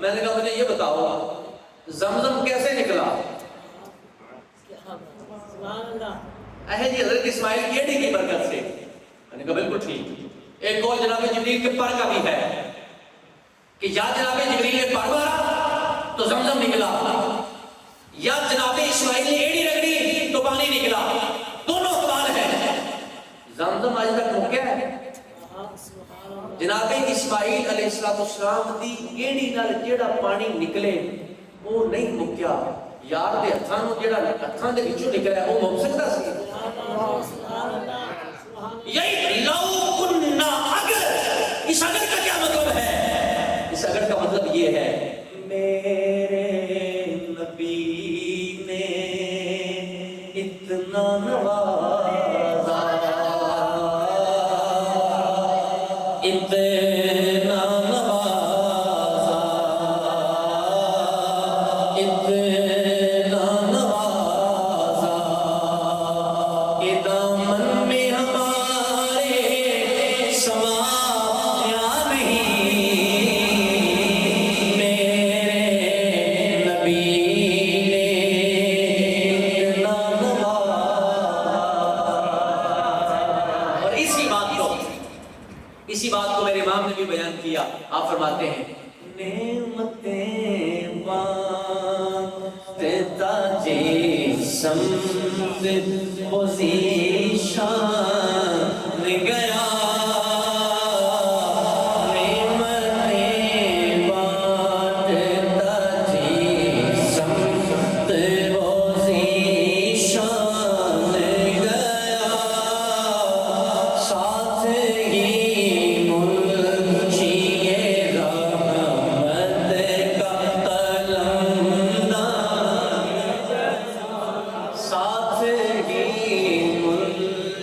میں نے کہا مجھے یہ بتاؤ زمزم کیسے نکلا؟ جی حضرت اسماعیل کی ایڑی کی برکت سے۔ میں نے کہا بالکل ٹھیک۔ ایک قول جناب جبریل کے پر کا بھی ہے کہ یا جناب جبریل نے پر مارا تو زمزم نکلا، یا جناب اسماعیل نے ایڑی رگڑی تو پانی نکلا، دونوں اقوال ہیں۔ زمزم آج تک مکیا ہے؟ جناب اسماعیل علیہ السلام دی ایڑی نال جیڑا پانی نکلے وہ نہیں مکیا، یار دے ہتھاں نوں جیڑا ہتھاں دے وچوں نکلا ہے وہ مک سکدا سی؟ یہی لو کننا اگر، اس اگر کا کیا مطلب ہے؟ اس اگر کا مطلب یہ ہے میرے نبی نے اتنا نوازا، اتنا نوازا، اتنا نوازا کہ دامن میں ہمارے سمایا نہیں، میرے نبی نے اتنا نوازا۔ اور اسی بات کو میرے امام نے بھی بیان کیا۔ آپ فرماتے ہیں نعمتیں واسطے تاجی سمت پوزیشن گیا، نعمتیں واسطے تاجی سمت پوزیشن گیا، ساتھ ہی ساتھ ہی